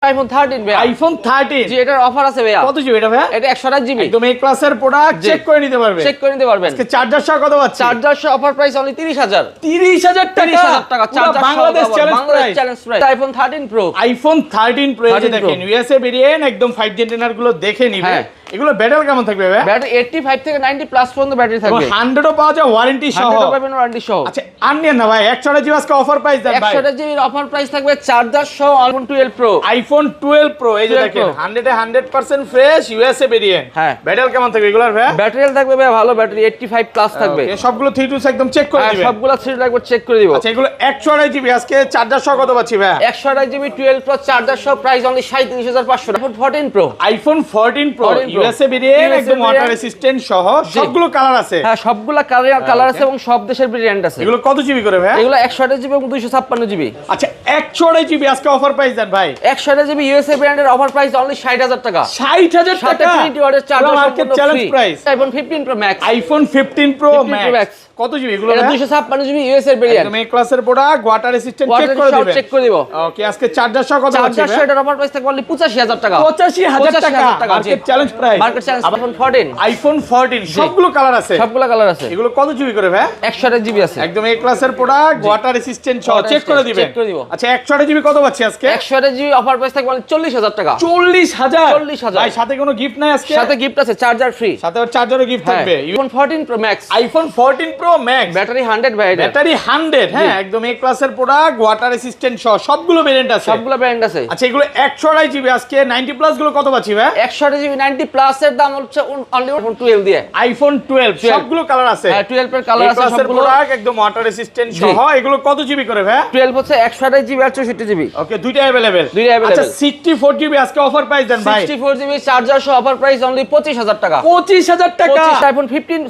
IPhone 13 ভাই। IPhone 13 জি, এটার offer আছে ভাইয়া। কত জিবি এটা ভাই? এটা 128 জিবি। একদম এ ক্লাসের প্রোডাক্ট, চেক করে নিতে পারবে। চেক করে নিতে পারবেন। আজকে চার্জার সহ কত পাচ্ছি? চার্জার সহ অফার প্রাইস অনলি 30000। 30000 টাকা। 30000 টাকা চার্জার সহ Bangladesh challenge price. Challenge price. IPhone 13 pro. IPhone 13 pro এই যে দেখেন ইউএসএ ভেরিয়েন্ট, একদম 5G অ্যান্টেনার গুলো দেখে নিবে। এগুলো ব্যাটারি কেমন থাকবে ভাই? ব্যাটারি 85 থেকে 90 প্লাস পর্যন্ত ব্যাটারি থাকবে। 100 ও পাওয়া যায় ওয়ারেন্টি সহ। 100 পাবেন ওয়ারেন্টি সহ। আচ্ছা আর নিয়েন না ভাই, 100 জিবি আজকে অফার প্রাইস দেন ভাই। 100 জিবির অফার প্রাইস থাকবে চার্জার সহ আইফোন 12 প্রো। আইফোন 12 প্রো এই যে দেখেন 100% ফ্রেশ ইউএসএ ভেরিয়েন্ট। ব্যাটারি কেমন থাকবে এগুলোর ভাই? ব্যাটারি থাকবে ভাই ভালো, ব্যাটারি 85 প্লাস থাকবে। সবগুলো 3 একদম চেক করে দিবেন। সবগুলো 3 একবার চেক করে দিব। আচ্ছা এগুলো 128 জিবি আজকে চার্জার সহ কত পাচ্ছি ভাই? 128 জিবি 12 প্রো চার্জার সহ price only 37500। IPhone 14 pro. IPhone 14 pro USA variant, একদম ওয়াটার রেসিস্ট্যান্ট সহ সবগুলো কালার আছে। হ্যাঁ সবগুলো কালার আছে এবং সব দেশের ভেরিয়েন্ট আছে। এগুলো কত জিবি করে ভাই? এগুলো 128 জিবি এবং 256 জিবি। আচ্ছা 128 জিবি আজকে অফার প্রাইস দেন ভাই। 128 জিবি ইউএসএ ব্র্যান্ডের অফার প্রাইস অনলি 60000 টাকা। 60000 টাকা। 20 ওয়াটের charger market challenge price. IPhone 15 pro Max. IPhone 15 pro max কত জিবি এগুলো? এটা 256 জিবি ইউএসএ ভেরিয়েন্ট। একদম এই ক্লাসের প্রোডাক্ট, ওয়াটার রেসিস্ট্যান্ট চেক করে দিবেন। চেক করে দিব। ওকে আজকে চার্জার সহ কত আছে? চার্জার সহ এর অফার প্রাইস থাকবে অনলি 85000 টাকা। 85000 টাকা market challenge price. Market challenge iPhone 14। IPhone 14 সবগুলো কালার আছে। সবগুলো কালার আছে। এগুলো কত জিবি করে ভাই? 128 জিবি আছে। একদম এই ক্লাসের প্রোডাক্ট, ওয়াটার রেসিস্ট্যান্ট সহ চেক করে দিবেন। চেক করে দিব। আচ্ছা 128 জিবি কত পাচ্ছি আজকে? 128 জিবি অফার প্রাইস থাকবে অনলি 40000 টাকা। 40000 ভাই সাথে কোনো গিফট নাই আজকে? সাথে গিফট আছে, চার্জার ফ্রি। সাথে চার্জারও গিফট থাকবে। IPhone 14 pro Max. IPhone 14 pro max battery 100 ভাই এটা। ব্যাটারি 100 হ্যাঁ একদম এই ক্লাসের প্রোডাক্ট, ওয়াটার রেসিস্ট্যান্ট সহ সবগুলো ভেরিয়েন্ট আছে। সবগুলো ব্র্যান্ড আছে। আচ্ছা এগুলো 128 জিবি আজকে 90 প্লাস গুলো কত পাচ্ছি ভাই? 128 জিবি 90 প্লাস এর দাম হচ্ছে অনলি আইফোন 12 দিয়ে। আইফোন 12 সবগুলো কালার আছে। হ্যাঁ 12 এর কালার আছে সবগুলো। প্রোডাক্ট একদম ওয়াটার রেসিস্ট্যান্ট সহ। এগুলো কত জিবি করে ভাই? 12 হচ্ছে 128 জিবি আর 64 জিবি। ওকে দুইটা अवेलेबल। আচ্ছা 64 জিবি আজকে অফার প্রাইস দেন ভাই। 64 জিবি চার্জার সহ অফার প্রাইস অনলি 25000 টাকা। 25000 টাকা। IPhone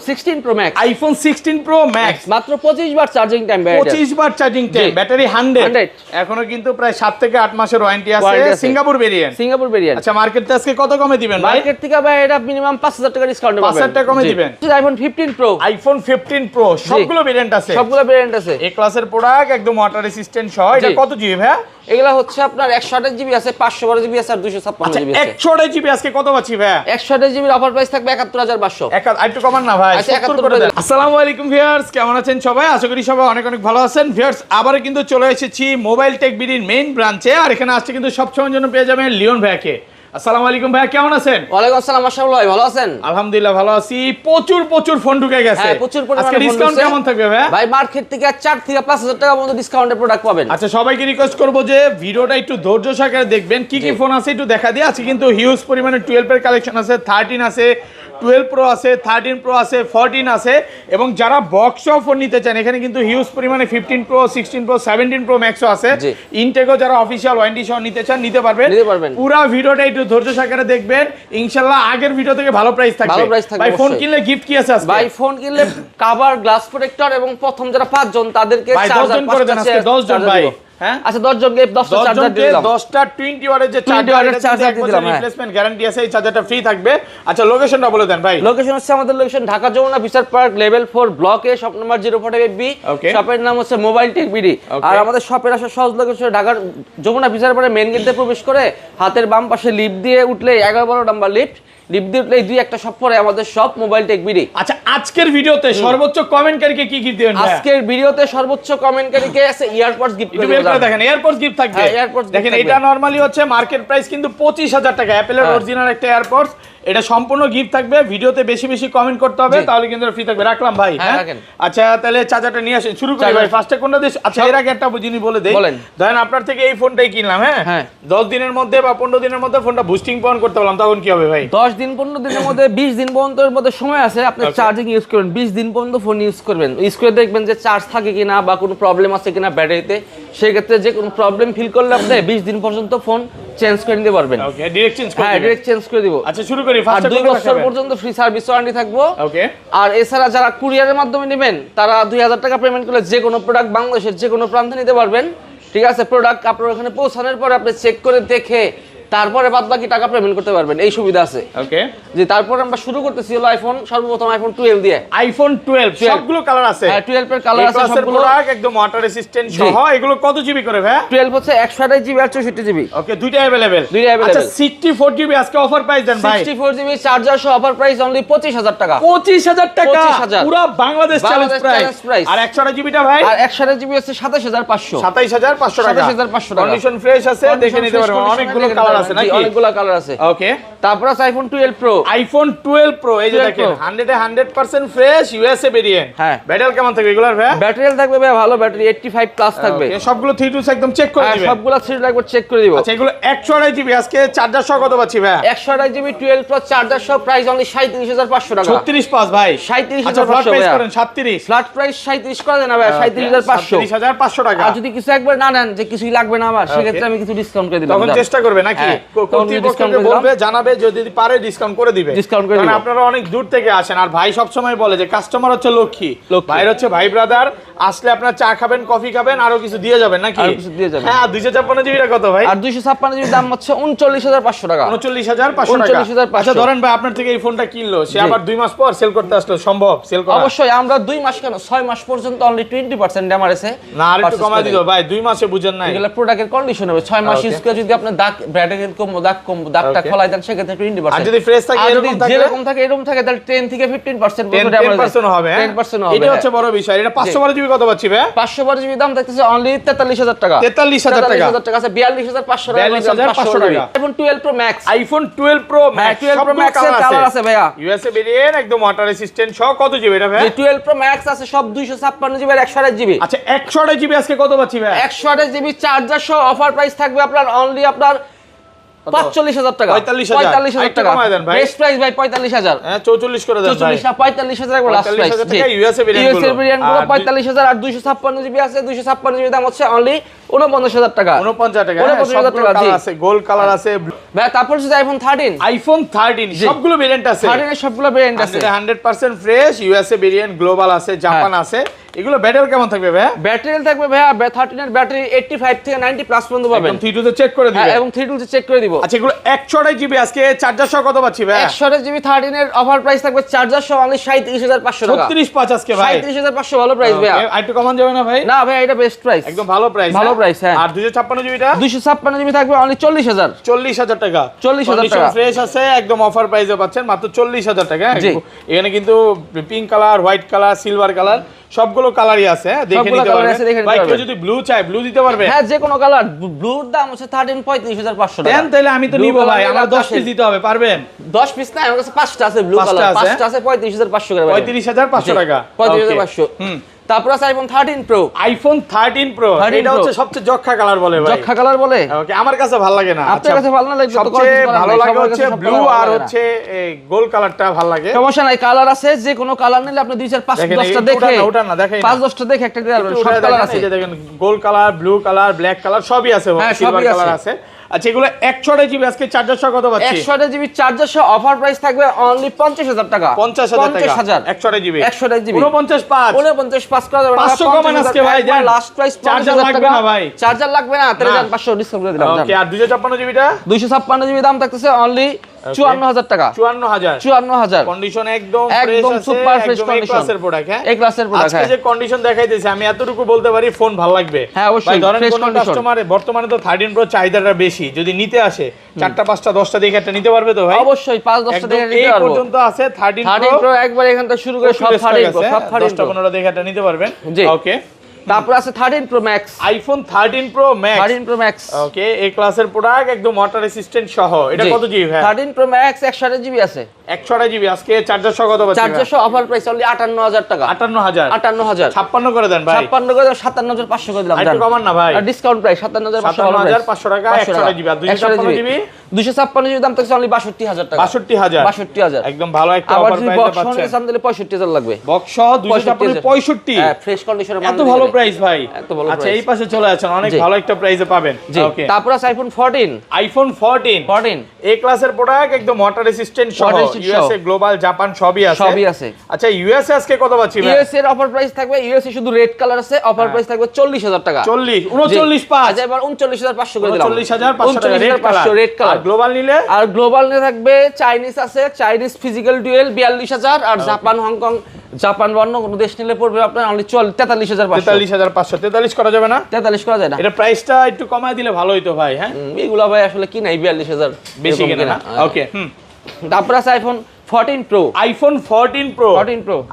16 pro Max. IPhone 16 pro max মাত্র 25 বার চার্জিং টাইম ভাই। 25 বার চার্জিং টাইম, ব্যাটারি 100 এখনো কিন্তু প্রায় 7 থেকে 8 মাসের ওয়ারেন্টি আছে। Singapore variant. Singapore variant. আচ্ছা মার্কেটে আজকে কত কমে দিবেন ভাই? মার্কেট থেকে ভাই এটা মিনিমাম 5000 টাকা ডিসকাউন্ট পাবেন। 5000 টাকা কমে দিবেন। IPhone 15 pro. আইফোন 15 প্রো সবগুলো ভেরিয়েন্ট আছে। সবগুলো ভেরিয়েন্ট আছে। এই ক্লাসের প্রোডাক্ট একদম ওয়াটার রেসিস্ট্যান্ট সহ। এটা কত জিবি ভাই? এগুলা হচ্ছে আপনার 128 জিবি আছে, 512 জিবি আছে আর 256 জিবি আছে। 128 জিবি আজকে কত পাচ্ছি ভাই? 128 জিবির অফার প্রাইস থাকবে 71500। একটু কমান না ভাই। আচ্ছা 70 করে দেন। আসসালামু আলাইকুম ভিউয়ার্স, কেমন আছেন সবাই? আশা করি সবাই অনেক অনেক ভালো আছেন। ভিউয়ার্স আবারো কিন্তু চলে এসেছি মোবাইল টেক বিডির মেইন ব্রাঞ্চে। আর এখানে আসছে কিন্তু সব সময়ের জন্য পেয়ে যাবেন লিওন ভাইকে। আসসালামু আলাইকুম ভাই, কেমন আছেন? ওয়ালাইকুম আসসালাম মাশাআল্লাহ ভাই, ভালো আছেন? আলহামদুলিল্লাহ ভালো আছি। প্রচুর ফোন ঢুকে গেছে। হ্যাঁ প্রচুর পরিমাণে আজকে ডিসকাউন্ট কেমন থাকবে ভাই? ভাই মার্কেট থেকে 4 থেকে 5000 টাকা পর্যন্ত ডিসকাউন্টের প্রোডাক্ট পাবেন। আচ্ছা সবাইকে রিকোয়েস্ট করব যে ভিডিওটা একটু ধৈর্য সহকারে দেখবেন। কি কি ফোন আছে একটু দেখা দিয়ে। আছে কিন্তু হিউজ পরিমাণে 12 এর কালেকশন আছে, 13 আছে, 12 প্রো আছে, 13 প্রো আছে, 14 আছে এবং যারা বক্স সহ ফোন নিতে চান এখানে কিন্তু হিউজ পরিমাণে 15 প্রো, 16 প্রো, 17 প্রো ম্যাক্সও আছে। ইনটেকও যারা অফিশিয়াল ওয়ারেন্টি সহ নিতে চান নিতে পারবেন। পুরো ভিডিওটা একটু ধৈর্য সহকারে দেখবেন। ইনশাআল্লাহ আগের ভিডিও থেকে ভালো প্রাইস থাকবে। ভাই ফোন কিনলে গিফট কি আছে আজকে? ভাই ফোন কিনলে কভার, গ্লাস প্রোটেক্টর এবং প্রথম যারা 5 জন তাদেরকে 4জন করে দেন আজকে 10 জন ভাই। হ্যাঁ আচ্ছা 10 জনকে 10টা চার্জার দিলাম। 10টা 20 ওয়াটের যে চার্জার দিলাম, রিপ্লেসমেন্ট গ্যারান্টি আছে। এই চার্জারটা ফ্রি থাকবে। আচ্ছা লোকেশনটা বলে দেন ভাই। লোকেশন হচ্ছে আমাদের location Dhaka Jamuna Future Park level 4 block এ, শপ নাম্বার 045B। শপের নাম হচ্ছে মোবাইল টেক বিডি। আর আমাদের শপের আসা সহজ লোকেশন ঢাকার যমুনা ফিচার পার্কের মেইন গেট দিয়ে প্রবেশ করে হাতের বাম পাশে লিফট দিয়ে উঠলে 11-12 নাম্বার লিফট দিয়ে উঠলে দুই একটা শপ পরে আমাদের শপ মোবাইল টেক বিডি। আচ্ছা আজকের ভিডিওতে সর্বোচ্চ কমেন্টকারীকে কি গিফট দিবেন ভাই? আজকের ভিডিওতে সর্বোচ্চ কমেন্টকারীকে আছে ইয়ারপডস গিফট করে দেব। দেখেন এয়ারপডস গিফট থাকবে। দেখেন এটা নরমালি হচ্ছে মার্কেট প্রাইস কিন্তু 25000 টাকা। অ্যাপলের অরিজিনাল একটা এয়ারপডস, এটা সম্পূর্ণ গিফট থাকবে। ভিডিওতে বেশি কমেন্ট করতে হবে তাহলে কিন্তু ফ্রি থাকবে। রাখলাম ভাই। হ্যাঁ আচ্ছা তাহলে চার্জারটা নিয়ে আসেন, শুরু করি ভাই। ফার্স্টে কোনটা দিস? আচ্ছা এর আগে একটা জিনিস বলে দেই। ধরেন আপনার থেকে এই ফোনটাই কিনলাম, হ্যাঁ 10 দিনের মধ্যে বা 15 দিনের মধ্যে ফোনটা বুস্টিং পাওয়ার করতে বললাম, তখন কি হবে ভাই? 10 দিন 15 দিনের মধ্যে 20 দিন পর্যন্তের মধ্যে সময় আছে। আপনি চার্জিং ইউজ করবেন, 20 দিন পর্যন্ত ফোন ইউজ করবেন। ইউজ করে দেখবেন যে চার্জ থাকে কিনা বা কোনো প্রবলেম আছে কিনা ব্যাটারিতে। সেই ক্ষেত্রে যে কোনো প্রবলেম ফিল করলে আপনি 20 দিন পর্যন্ত ফোন চেঞ্জ করে নিতে পারবেন। ওকে ডাইরেক্ট চেঞ্জ করে দিবেন। হ্যাঁ ডাইরেক্ট চেঞ্জ করে দিব। আচ্ছা শুরু করি। ফার্স্টে 2 বছর পর্যন্ত ফ্রি সার্ভিস ওয়ারেন্টি থাকবো। ওকে আর এছাড়া যারা কুরিয়ারের মাধ্যমে নেবেন তারা 2000 টাকা পেমেন্ট করলে যে কোনো প্রোডাক্ট বাংলাদেশের যে কোনো প্রান্তে নিতে পারবেন। ঠিক আছে, প্রোডাক্ট আপনার ওখানে পৌঁছানোর পর আপনি চেক করে দেখে তারপরে বাদ বাকি টাকা পেমেন্ট করতে পারবেন, এই সুবিধা আছে। ওকে, জি তারপরে আমরা শুরু করতেছি হলো আইফোন, সর্বপ্রথম আইফোন 12 দিয়ে। আইফোন 12 সবগুলো কালার আছে। হ্যাঁ 12 এর কালার আছে সবগুলো, প্রোডাক্ট একদম ওয়াটার রেসিস্ট্যান্ট সহ। এগুলো কত জিবি করে ভাই? 12 হচ্ছে 128 জিবি আর 64 জিবি। ওকে, দুইটা अवेलेबल। আচ্ছা 64 জিবি আজকে অফার প্রাইস দেন ভাই। 64 জিবি চার্জার সহ অফার প্রাইস অনলি 25000 টাকা। 25000 টাকা 25000 পুরো বাংলাদেশ চ্যালেঞ্জ প্রাইস। আর 128 জিবিটা ভাই? আর 128 জিবি হচ্ছে 27500। 27500 টাকা। 27500 টাকা। কন্ডিশন ফ্রেশ আছে, দেখে নিতে পারবেন। অনেকগুলো কালার আছে নাকি? অনেকগুলো কালার আছে। ওকে, তারপর আছে আইফোন 12 প্রো। আইফোন 12 প্রো এই যে দেখেন 100% ফ্রেশ ইউএসএ ভেরিয়েন্ট। হ্যাঁ, ব্যাটারি কেমন থাকবে এগুলার ভাই? ব্যাটারি থাকবে ভাই ভালো, ব্যাটারি 85 প্লাস থাকবে। ওকে, সবগুলো 3 একদম চেক করে দিবেন। সবগুলো 3 একবার চেক করে দিব। আচ্ছা এগুলো 128 জিবি আজকে চার্জার সহ কত পাচ্ছি ভাই? 128 জিবি 12 প্রো চার্জার সহ প্রাইস অনলি 37500 টাকা। 36.5 ভাই। 37500 আচ্ছা ফ্ল্যাট প্রাইস করেন 37। ফ্ল্যাট প্রাইস 37 করে দেন ভাই, 37500। 37500 টাকা। আর যদি কিছু একবার না নেন যে কিছুই লাগবে না আমার, সেক্ষেত্রে আমি কিছু ডিসকাউন্ট করে দিলাম। তখন চেষ্টা করবে নাকি? কর্তৃপক্ষকে বলবে, জানাবে, যদি পারে ডিসকাউন্ট করে দিবে। কারণ আপনারা অনেক দূর থেকে আসেন, আর ভাই সব সময় বলে যে কাস্টমার হচ্ছে লক্ষ্মী, ভাই হচ্ছে ভাই ব্রাদার। আসলে আপনার চা খাবেন, কফি খাবেন, আরো কিছু দিয়ে যাবেন নাকি? আর কিছু দিয়ে যাবেন। হ্যাঁ, 256 জিবিটা কত ভাই? আর 256 জিবি দাম হচ্ছে 39500 টাকা। 39500 টাকা। 39500। আচ্ছা ধরেন ভাই আপনার থেকে এই ফোনটা কিনলো, সে আবার 2 মাস পর সেল করতে আসলো, সম্ভব সেল করা? অবশ্যই, আমরা 2 মাস কেন 6 মাস পর্যন্ত অনলি 20% ড্যামারেছে। না আর একটু কমায় দিও ভাই, 2 মাসে বুঝেন নাই। এগুলা প্রোডাক্টের কন্ডিশন হবে, 6 মাস ইউজ করে যদি আপনি দাগ ব্র্যান্ডের দাগটা খোলাই দেন, সেক্ষেত্রে 20%। আর যদি ফ্রেশ থাকে এরকম থাকে তাহলে 10 থেকে 15% পর্যন্ত ড্যামারেজ 10% হবে। 10% হবে। এটা হচ্ছে বড় বিষয়। এটা 512 জিবি কত পাচ্ছি ভাই? 512 জিবি দাম থাকতেছে অনলি 43000 টাকা। 43000 টাকা। 43000 টাকা আছে, 42500 টাকা। 42500 টাকা। IPhone 12 pro Max. IPhone 12 pro max 12 pro max এর কালার আছে ভাইয়া। ইউএসএ ভেরিয়েন্ট, একদম ওয়াটার রেসিস্ট্যান্ট সহ। কত জিবি এটা ভাই? 12 প্রো ম্যাক্স আছে সব 256 জিবি আর 128 জিবি। আচ্ছা 128 জিবি আজকে কত পাচ্ছি ভাই? 128 জিবি চার্জার সহ অফার প্রাইস থাকবে আপনার অনলি আপনার 45000 টাকা। 45000 টাকা কমায় দেন ভাই। বেস্ট প্রাইস ভাই 45000। হ্যাঁ 44 করে দেন ভাই। 44 না 45000 একবার লাস্ট প্রাইস। 45000 টাকা ইউএসএ ভেরিয়েন্ট গুলো। 45000 আর 256 জিবি আছে, 256 জিবি দাম হচ্ছে অনলি 49000 টাকা। 49 টাকা। 49000 টাকা কালার আছে, গোল্ড কালার আছে। ভাই তারপর হচ্ছে আইফোন 13। আইফোন 13 সবগুলো ভেরিয়েন্ট আছে। 13 এর সবগুলো ভেরিয়েন্ট আছে। 100% ফ্রেশ ইউএসএ ভেরিয়েন্ট, গ্লোবাল আছে, জাপান আছে। এগুলো ব্যাটারি কেমন থাকবে ভাই? ব্যাটারি থাকবে ভাইয়া 13 এর ব্যাটারি 85 থেকে 90 প্লাস পর্যন্ত পাবেন। একদম 32 তে চেক করে দিবেন। হ্যাঁ, এবং 32 তে চেক করে দিব। আচ্ছা এগুলো 128 জিবি আজকে চার্জার সহ কত পাচ্ছি ভাই? 128 জিবি 13 এর অফার প্রাইস থাকবে চার্জার সহ অনলি 37500 টাকা। 36.5 আজকে ভাই। 37500 ভালো প্রাইস ভাইয়া। আর একটু কমান যাবে না ভাই? না ভাই, এটা বেস্ট প্রাইস, একদম ভালো প্রাইস। ভালো প্রাইস। হ্যাঁ, আর 256 জিবিটা? 256 জিবি থাকবে অনলি 40000। 40000 টাকা। 40000 টাকা ফ্রেশ আছে, একদম অফার প্রাইসে পাচ্ছেন মাত্র 40000 টাকা। এখানে কিন্তু pink colour, white colour, silver colour সবগুলো কালারই আছে। দেখে নিতে পারবেন ভাই। কেউ যদি ব্লু চায় ব্লু দিতে পারবে। হ্যাঁ, যে কোনো কালার। ব্লুর দাম হচ্ছে 35500 টাকা। দেন তাহলে আমি তো নিব ভাই। আমার 10 পিস দিতে হবে, পারবেন? 10 পিস না, আমার কাছে 5টা আছে ব্লু কালার। 5টা আছে 35500 করে। 35500 টাকা। 35500। তারপর আছে আইফোন 13 প্রো। আইফোন 13 প্রো এটা হচ্ছে সবচেয়ে জক্ষা কালার বলে ভাই। জক্ষা কালার বলে? ওকে, আমার কাছে ভালো লাগে না। আপনার কাছে ভালো না লাগবে তো সবচেয়ে ভালো লাগে হচ্ছে ব্লু আর হচ্ছে এই গোল্ড কালারটা ভালো লাগে। সমস্যা নাই, কালার আছে, যে কোনো কালার নিলে আপনি 2 4 5 10টা দেখে ওটা না দেখাই 5 10টা দেখে একটা দিতে পারবেন। সব কালার আছে। এই যে দেখেন gold colour, blue colour, black colour সবই আছে, সিলভার কালার আছে। আচ্ছা এগুলো 128 জিবি আজকে চার্জার সহ কত পাচ্ছি? 128 জিবি চার্জার সহ অফার প্রাইস থাকবে অনলি 50000 টাকা। 50000 টাকা। 128 জিবি 128 জিবি 495 করে দেবেন। 500 কমান আজকে ভাই। দেন লাস্ট প্রাইস চার্জার লাগবে না ভাই। চার্জার লাগবে না, 3500 ডিসকাউন্ট করে দিলাম। ওকে, আর 256 জিবিটা? 256 জিবি দাম থাকতেছে অনলি 54000 টাকা। 54000 কন্ডিশন একদম ফ্রেশ আছে, সুপার ফ্রেশ একদম কন্ডিশন। ক্লাসের প্রোডাক্ট। হ্যাঁ, এই ক্লাসের প্রোডাক্ট। আজকে যে কন্ডিশন দেখাইতেছি আমি এতটুকু বলতে পারি ফোন ভালো লাগবে। হ্যাঁ অবশ্যই, ভাই ধরেন ফ্রেশ কোন কন্ডিশন। কাস্টমারে বর্তমানে তো 13 প্রো চাহিদাটা বেশি, যদি নিতে আসে 4টা 5টা 10টা দেখে একটা নিতে পারবে তো ভাই? অবশ্যই 5 10টা দেখে নিতে এই পারবো। পর্যন্ত আছে 13 প্রো একবার এখান থেকে শুরু করে সব 13 প্রো, সব 10টা 15টা দেখে একটা নিতে পারবেন। ওকে, তারপর আছে 13 Pro Max. IPhone 13 Pro Max. 13 Pro Max. Okay, এই ক্লাসের প্রোডাক্ট, একদম ওয়াটার রেসিস্ট্যান্ট সহ। এটা কত জিবি ভাই? 13 প্রো ম্যাক্স 128 জিবি আছে। 128 জিবি আজকে চার্জার সহ কত পাচ্ছি? চার্জার সহ অফার প্রাইস অনলি 58000 টাকা। 58000 58000 56 করে দেন ভাই। 56 করে 57500 করে দিলাম। একটু কমান না ভাই। আর ডিসকাউন্ট প্রাইস 57500 টাকা। 128 জিবি আর 256 জিবি 256 জিবি দাম থাকছে অনলি 62000 টাকা। 62000 একদম ভালো একটা অফার প্রাইসে পাচ্ছেন। বক্স সহ দিলে 65000 লাগবে। বক্স সহ 265 হ্যাঁ, ফ্রেশ কন্ডিশনের এত ভালো প্রাইস ভাই। এত ভালো। আচ্ছা এই পাশে চলে আসেন, অনেক ভালো একটা প্রাইসে পাবেন। ওকে, তারপর আছে আইফোন 14। আইফোন 14 এই ক্লাসের প্রোডাক্ট, একদম ওয়াটার রেসিস্ট্যান্ট সহ। ইউএসএ, গ্লোবাল, জাপান সবই আছে। আচ্ছা ইউএসএ আজকে কত পাচ্ছি ভাই? ইউএসএ এর অফার প্রাইস থাকবে, ইউএসএ শুধু রেড কালার আছে, অফার প্রাইস থাকবে 40000 টাকা। 39.5 আচ্ছা এবার 39500 করে দিলাম। 39500 টাকা রেড কালার। গ্লোবাল নিলে? আর গ্লোবাল নিলে থাকবে চাইনিজ আছে, চাইনিজ ফিজিক্যাল ডুয়েল 42000, আর জাপান হংকং জাপান বা অন্য কোনো দেশ নিলে পড়বে আপনার অনলি 43500। 43500। 43 করা যাবে না? 43 করা যায় না। এটা প্রাইসটা একটু কমায় দিলে ভালো হইতো ভাই। হ্যাঁ এগুলা ভাই আসলে কি নাই 42000 বেশি কিনা না। ওকে। তারপর আছে iPhone 14 pro. IPhone 14 pro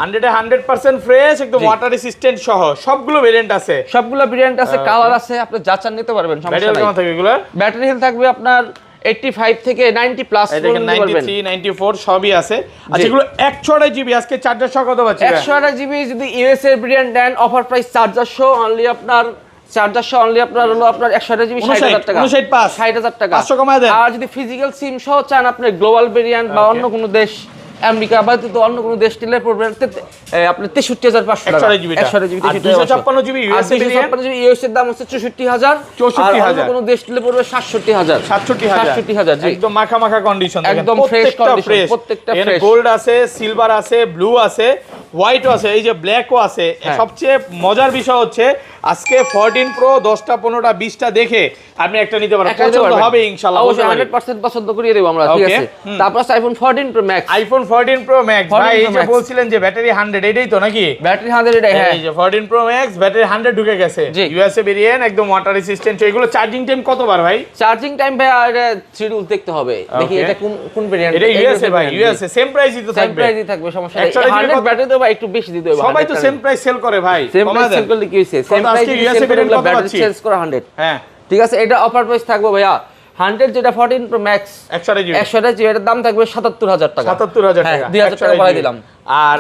100% fresh, একদম ওয়াটার রেসিস্ট্যান্ট সহ সবগুলো ভেরিয়েন্ট আছে। সবগুলো ভেরিয়েন্ট আছে, কালার আছে, আপনি যাচান নিতে পারবেন, সমস্যা ব্যাটারি নাই। কেমন থাকবে এগুলা? ব্যাটারি হেলথ থাকবে আপনার 85 থেকে 90 প্লাস পর্যন্ত পারবেন। 93 94 সবই আছে। আচ্ছা এগুলো 128 জিবি, আজকে চার্জার সহ কত পাচ্ছি? 128 জিবি যদি ইউএসএ ভেরিয়েন্ট দেন অফার প্রাইস চার্জার সহ অনলি আপনার হলো আপনার 128 জিবি 60000 টাকা। 60000 টাকা 500 কমায় দেন। আর যদি ফিজিক্যাল সিম সহ চান আপনি গ্লোবাল ভেরিয়েন্ট বা অন্য কোনো দেশ, আমেরিকা বা তো অন্য কোনো দেশ নিলে পড়বেন আপনি 63500 টাকা। 128 GB 256 GB USA variant. 256 GB USA দাম হচ্ছে 64000। আর অন্য কোনো দেশ নিলে পড়বে 67000। 67000 জি। একদম মাখা মাখা কন্ডিশন, একদম ফ্রেশ কন্ডিশন, প্রত্যেকটা ফ্রেশ। গোল্ড আছে, সিলভার আছে, ব্লু আছে, হোয়াইটও আছে, এই যে ব্ল্যাকও আছে। সবচেয়ে মজার বিষয় হচ্ছে আজকে 14 প্রো 10টা 15টা 20টা দেখে আপনি একটা নিতে পারেন, পছন্দ হবে ইনশাআল্লাহ। অবশ্যই 100% পছন্দ করিয়ে দেব আমরা, ঠিক আছে। তারপর iPhone 14 pro Max. IPhone 14 pro max ভাই, এই যে বলছিলেন যে ব্যাটারি 100, এটাই তো নাকি? ব্যাটারি 100 এটাই, হ্যাঁ। এই যে 14 প্রো ম্যাক্স ব্যাটারি 100 ঢুকে গেছে, ইউএসএ ভেরিয়েন্ট, একদম ওয়াটার রেসিস্ট্যান্ট। এগুলো চার্জিং টাইম কতবার ভাই? চার্জিং টাইম ভাই এটা শিডিউল দেখতে হবে, দেখি এটা কোন ভেরিয়েন্ট। এটা ইউএসএ ভাই, ইউএসএ সেম প্রাইসই তো থাকবে। সেম প্রাইসই থাকবে, সমস্যা নেই। 100 ব্যাটারি তো ভাই একটু বেশি দিতে হবে। সবাই তো সেম প্রাইস সেল করে ভাই, সেম প্রাইস সেল করলে কি হইছে? Same price USA variant battery change করা 100। হ্যাঁ ঠিক আছে, এটা অফার প্রাইস থাকবে ভাইয়া 100 যেটা 14 প্রো ম্যাক্স 128 জিবি 128 জিবি, এটার দাম থাকবে 77000 টাকা। 77000 টাকা, 2000 টাকা বাড়াই দিলাম। আর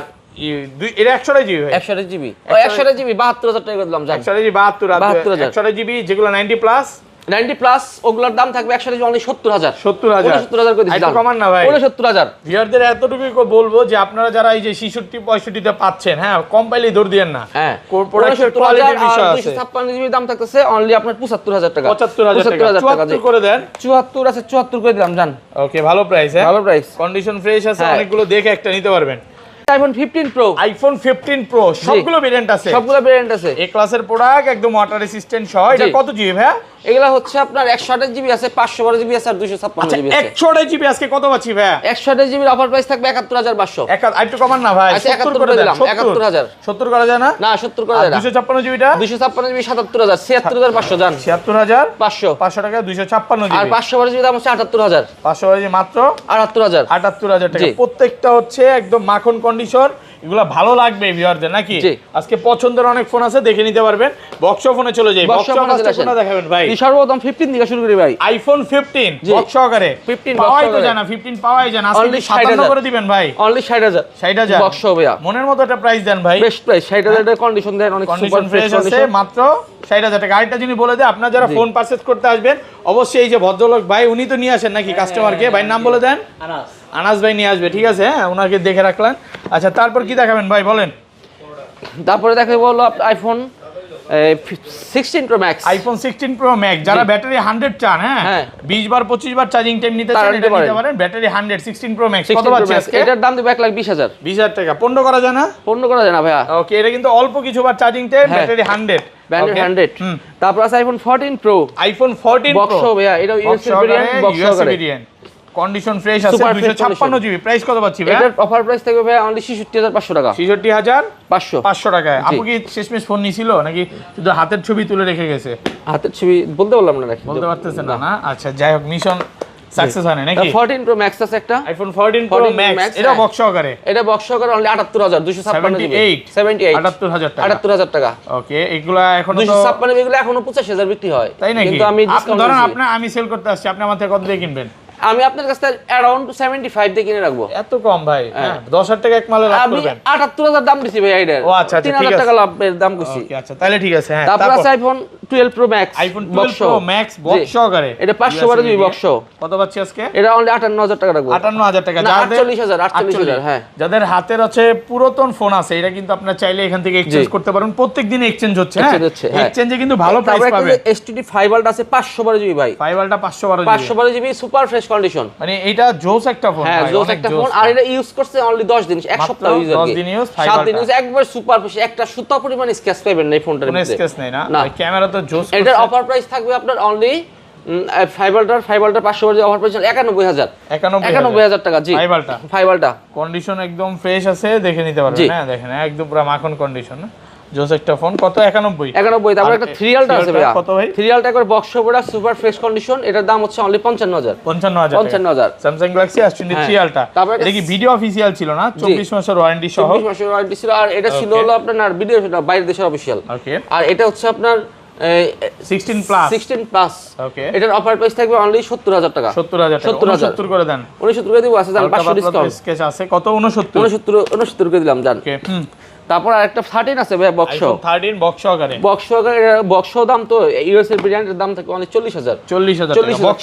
এটা 128 জিবি ভাই, 128 জিবি ও 128 জিবি 72000 টাকা করে দিলাম। 128 জিবি 128 জিবি যেগুলো 90 প্লাস 90 প্লাস ওগুলোর দাম থাকবে 128 অনলি 70000 70000 করে দিলাম। এটা কমান না ভাই, 70000। ভিউয়ারদের এতটুকুই বলবো যে আপনারা যারা এই যে 66 65 তে পাচ্ছেন, হ্যাঁ কম পাইলে দৌড় দিয়েন না। হ্যাঁ প্রোডাক্টের কোয়ালিটির বিষয় আছে। 256 জিবি দাম থাকতেছে অনলি আপনার 75000 টাকা। 75000 টাকা 74 করে দেন। 74 আছে, 74 করে দিলাম জান। ওকে, ভালো প্রাইস। হ্যাঁ ভালো প্রাইস, কন্ডিশন ফ্রেশ আছে, অনেকগুলো দেখে একটা নিতে পারবেন। IPhone 15 pro. আইফোন 15 প্রো সবগুলো ভেরিয়েন্ট আছে, সবগুলো ভেরিয়েন্ট আছে। এ ক্লাসের প্রোডাক্ট, একদম ওয়াটার রেসিস্ট্যান্ট সহ। এটা কত জিবি ভাই? এগুলা হচ্ছে আপনার 128 জিবি আছে, 512 জিবি আছে, আর 256 জিবি আছে। 128 জিবি আজকে কত পাচ্ছি ভাই? 128 জিবির অফার প্রাইস থাকবে 71500। একটু কমান না ভাই, 70 করে দিলাম। 71000 70 করা যায় না? না 70 করা যায় না। 256 জিবিটা 256 জিবি 77000, 76500 জান। 76500 500 টাকা 256 জিবি। আর 512 জিবি দাম হচ্ছে 78000। 512 জিবি মাত্র 78000। 78000 টাকা। প্রত্যেকটা হচ্ছে একদম মাখন কন্ডিশন, এগুলো ভালো লাগবে ভিউয়ারদের নাকি? আজকে পছন্দের অনেক ফোন আছে, দেখে নিতে পারবেন। বক্স ফোনে চলে যাই, বক্স ফোনে দেখাবেন ভাই। সর্বপ্রথম 15 থেকে শুরু করি ভাই। আইফোন 15 বক্স সহকারে 15 পাওয়াই তো জানা, 15 পাওয়াই জানা। আজকে 57 করে দিবেন ভাই, অনলি 60000। 60000 বক্স ভাইয়া, মনের মতো একটা প্রাইস দেন ভাই। বেস্ট প্রাইস 60000 এর কন্ডিশন দেন, অনেক সুপার ফ্রেশ আছে, মাত্র 60000 টাকা। আরেকটা জিনিস বলে দেয়, আপনারা যারা ফোন পারচেজ করতে আসবেন অবশ্যই এই যে ভদ্রলোক ভাই, উনি তো নিয়ে আসেন নাকি কাস্টমারকে? ভাই নাম বলে দেন। আনাস ভাই নিয়ে আসবে, ঠিক আছে? হ্যাঁ ওনাকে দেখে রাখলেন। আচ্ছা তারপর কি দেখাবেন ভাই বলেন? তারপরে দেখাবো হলো iPhone 16 pro Max. IPhone 16 pro max যারা ব্যাটারি 100 চান, হ্যাঁ 20 বার 25 বার চার্জিং টাইম নিতে চান, এটা নিতে পারেন। ব্যাটারি 100 16 প্রো ম্যাক্স কত পাচ্ছেন আজকে? এটার দাম দিব 1,20,000। 20000 টাকা। 15 করা যায় না? 15 করা যায় না ভাইয়া। ওকে, এটা কিন্তু অল্প কিছু বার চার্জিং টাইম, ব্যাটারি 100 ব্যাটারি 100। তারপর আছে iPhone 14 pro. IPhone 14 pro box ভাইয়া, এটা USA variant, box variant, condition fresh আছে। 256 জিবি প্রাইস কত পাচ্ছি ভাই? এটার অফার প্রাইস থাকবে ভাই অনলি 66500 টাকা। 66500 টাকায়। আপু কি শেষমেশ ফোন নিছিল নাকি শুধু হাতের ছবি তুলে রেখে গেছে? হাতের ছবি বলতে বললাম না নাকি? বলতে পারতেছেন না? আচ্ছা যাই হোক, মিশন সাকসেস হয় নাকি? 14 প্রো ম্যাক্স আছে একটা, আইফোন 14 প্রো ম্যাক্স, এটা বক্স সহকারে। এটা বক্স সহকারে অনলি 78000, 256 জিবি 78 78000 টাকা। 78000 টাকা। ওকে, এগুলা এখনো 256 এগুলো এখনো 85000 বিক্রি হয়, তাই নাকি? কিন্তু আমি ডিসকাউন্ট ধরেন আমি সেল করতে আসছি, আপনি আমার থেকে কত দিয়ে কিনবেন? আমি আপনার কাছে অ্যারাউন্ড 75 দিয়ে কিনে রাখবো। এত কম ভাই? 10000 টাকা এক মালে লাভ করবেন। আমি 78000 দাম দিছি ভাই এটার। ও আচ্ছা, ঠিক আছে, 3000 টাকা লাভের দাম কইছি। ওকে আচ্ছা, তাহলে ঠিক আছে। হ্যাঁ তারপর আছে iPhone 12 pro Max. IPhone 12 pro max box সহকারে, এটা 512 জিবি বক্স। কত পাচ্ছি আজকে? এটা অনলি 58000 টাকা রাখবো। 58000 টাকা। যাদের 48000 হ্যাঁ, যাদের হাতের আছে পুরাতন ফোন আছে, এটা কিন্তু আপনারা চাইলে এখান থেকে এক্সচেঞ্জ করতে পারেন। প্রত্যেকদিন এক্সচেঞ্জ হচ্ছে, হ্যাঁ এক্সচেঞ্জে কিন্তু ভালো প্রাইস পাবেন। এসটিডি 5 ভোল্ট আছে 512 জিবি ভাই। 5 ভোল্টটা 512 জিবি সুপার ফ্রেশ কন্ডিশন, মানে এটা জোস একটা ফোন। হ্যাঁ জোস একটা ফোন। আর এটা ইউজ করছে অনলি 10 দিন, এক সপ্তাহ ইউজ আর 10 দিন ইউজ, 7 দিন ইউজ, একবার সুপার ফ্রেশ। একটা সুতা পরিমাণ স্ক্র্যাচ পাবেন না এই ফোনটার মধ্যে। কোনো স্ক্র্যাচ নাই না? ক্যামেরা তো জোস। এটার অফার প্রাইস থাকবে আপনার অনলি ফাইবারটার 500 দিয়ে অফার পেয়েছেন 91000 91000 টাকা। জি ফাইবারটা কন্ডিশন একদম ফ্রেশ আছে, দেখে নিতে পারবেন। হ্যাঁ দেখেন একদম পুরো মাখন কন্ডিশন। জোস একটা ফোন, কত? 91। তারপর একটা 3Lটা আছে ভাইয়া, কত ভাই? 3Lটা একবার box product, super fresh condition, এটার দাম হচ্ছে only 55000 Samsung Galaxy S23 ultra. এটা কি ভিডিও অফিশিয়াল ছিল না? 24 মাসের ওয়ারেন্টি সহ। 24 মাসের ওয়ারেন্টি ছিল, আর এটা ছিল হলো আপনার ভিডিও বাইরের দেশের অফিশিয়াল। ওকে। আর এটা হচ্ছে আপনার 16 প্লাস। ওকে। এটার অফার প্রাইস থাকবে অনলি 70000 টাকা। 70 করে দেন। 69 করে দিব, আছে জান 500 ডিসকাউন্ট। স্কেচ আছে কত? 69 করে দিলাম জান। ওকে। তারপর আরেকটা 13 আছে ভাই, বক্স 13 বক্স সহকারে। বক্স দাম তো ইউএস এর ব্র্যান্ডের দাম থাকে অনলি 40000 বক্স